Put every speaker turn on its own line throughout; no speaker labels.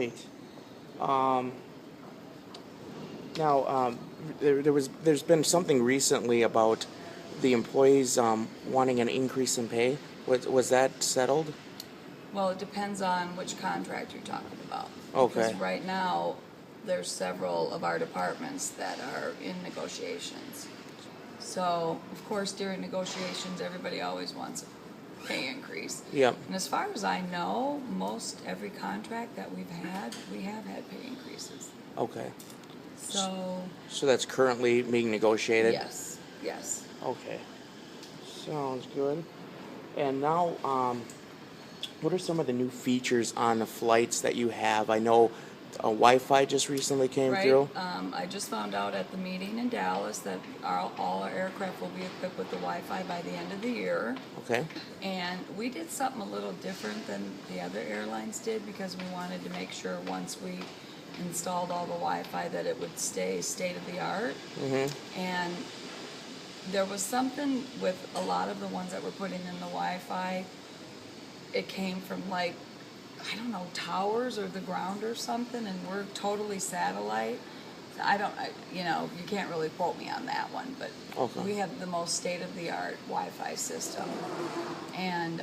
right. Um, now, there's been something recently about the employees wanting an increase in pay. Was that settled?
Well, it depends on which contract you're talking about.
Okay.
Because right now, there's several of our departments that are in negotiations. So, of course, during negotiations, everybody always wants a pay increase.
Yep.
And as far as I know, most every contract that we have had pay increases.
Okay.
So,
So that's currently being negotiated?
yes, yes.
Okay. Sounds good. And now, what are some of the new features on the flights that you have? I know Wi-Fi just recently came
Right.
through.
I just found out at the meeting in Dallas that all our aircraft will be equipped with the Wi-Fi by the end of the year.
Okay.
And we did something a little different than the other airlines did because we wanted to make sure once we installed all the Wi-Fi that it would stay state of the art.
Mm-hmm.
And there was something with a lot of the ones that were putting in the Wi-Fi. It came from like, I don't know, towers or the ground or something, and we're totally satellite. You can't really quote me on that one, but
Okay.
we have the most state-of-the-art Wi-Fi system, and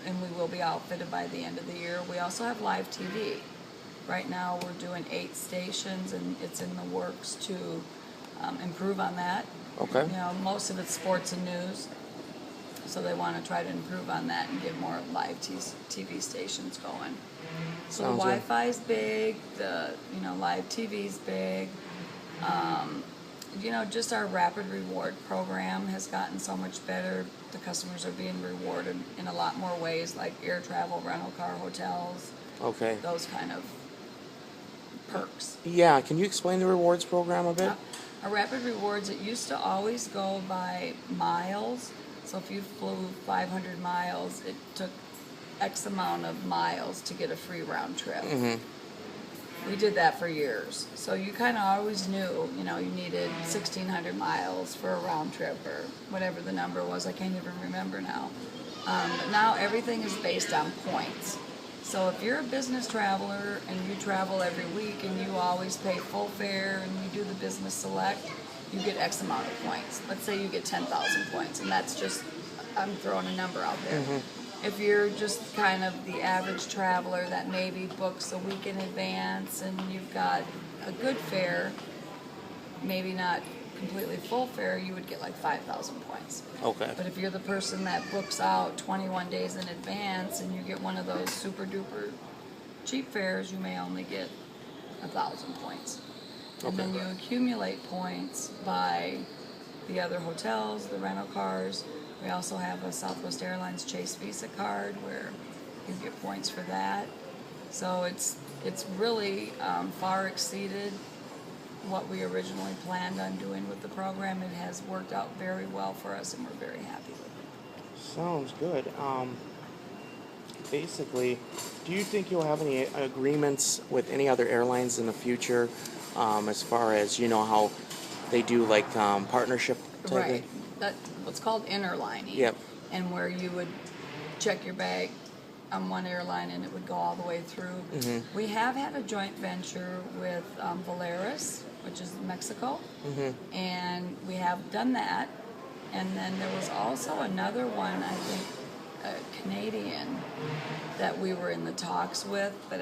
we will be outfitted by the end of the year. We also have live TV. Right now, we're doing 8 stations, and it's in the works to improve on that.
Okay.
You know, most of it's sports and news. So they want to try to improve on that and get more live TV stations going. So
Sounds
the
good.
Wi-Fi's big, the live TV's big. Just our Rapid Reward program has gotten so much better. The customers are being rewarded in a lot more ways, like air travel, rental car, hotels,
Okay.
those kind of perks.
Yeah. Can you explain the rewards program a bit?
Our Rapid Rewards, it used to always go by miles. So if you flew 500 miles, it took X amount of miles to get a free round trip.
Mm-hmm.
We did that for years. So you kind of always knew, you needed 1,600 miles for a round trip or whatever the number was. I can't even remember now. But now everything is based on points. So if you're a business traveler and you travel every week and you always pay full fare and you do the business select, you get X amount of points. Let's say you get 10,000 points, and that's just, I'm throwing a number out there.
Mm-hmm.
If you're just kind of the average traveler that maybe books a week in advance and you've got a good fare, maybe not completely full fare, you would get like 5,000 points.
Okay.
But if you're the person that books out 21 days in advance and you get one of those super duper cheap fares, you may only get 1,000 points. And then you accumulate points by the other hotels, the rental cars. We also have a Southwest Airlines Chase Visa card where you get points for that. So it's really far exceeded what we originally planned on doing with the program. It has worked out very well for us, and we're very happy with it.
Sounds good. Basically, do you think you'll have any agreements with any other airlines in the future, as far as how they do like partnership type
Right.
thing?
That's what's called interlining.
Yep.
And where you would check your bag on one airline and it would go all the way through.
Mm-hmm.
We have had a joint venture with Volaris, which is Mexico,
Mm-hmm.
and we have done that. And then there was also another one, I think, a Canadian, that we were in the talks with, but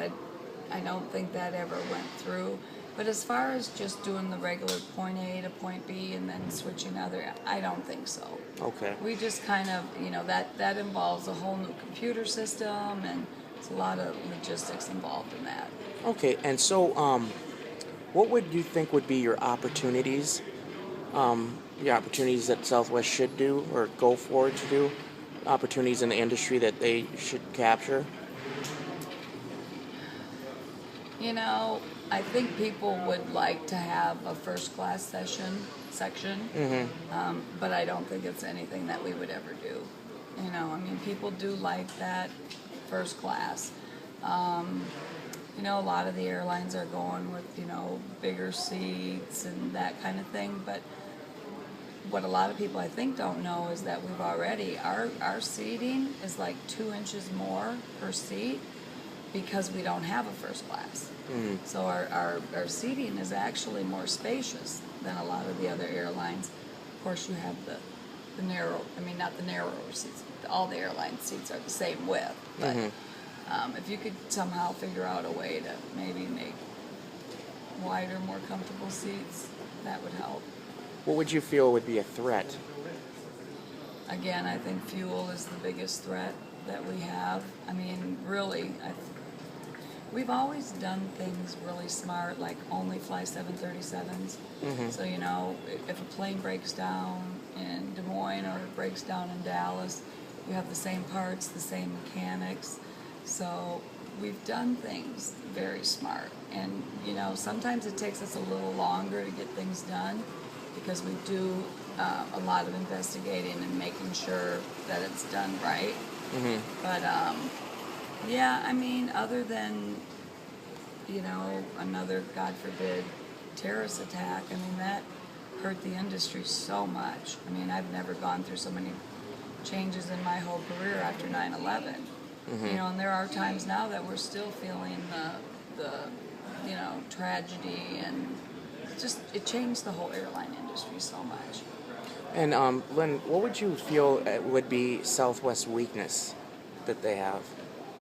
I don't think that ever went through. But as far as just doing the regular point A to point B and then switching other, I don't think so.
Okay.
We just kind of, that involves a whole new computer system, and there's a lot of logistics involved in that.
Okay. And so, what would you think would be your opportunities? The opportunities that Southwest should do or go forward to do? Opportunities in the industry that they should capture?
I think people would like to have a first class section,
Mm-hmm.
but I don't think it's anything that we would ever do. People do like that first class. A lot of the airlines are going with, bigger seats and that kind of thing, but what a lot of people I think don't know is that our seating is like 2 inches more per seat because we don't have a first class. So our seating is actually more spacious than a lot of the other airlines. Of course, you have the narrow, I mean, not the narrower seats. All the airline seats are the same width. But if you could somehow figure out a way to maybe make wider, more comfortable seats, that would help.
What would you feel would be a threat?
Again, I think fuel is the biggest threat that we have. I mean, really, we've always done things really smart, like only fly 737s. So, you know, if a plane breaks down in Des Moines or it breaks down in Dallas, you have the same parts, the same mechanics. So we've done things very smart. And, you know, sometimes it takes us a little longer to get things done because we do a lot of investigating and making sure that it's done right. But, yeah, I mean, other than, you know, another, God forbid, terrorist attack, I mean, that hurt the industry so much. I mean, I've never gone through so many changes in my whole career after 9/11. You know, and there are times now that we're still feeling the you know, tragedy, and it changed the whole airline industry so much.
And Lynn, what would you feel would be Southwest's weakness that they have?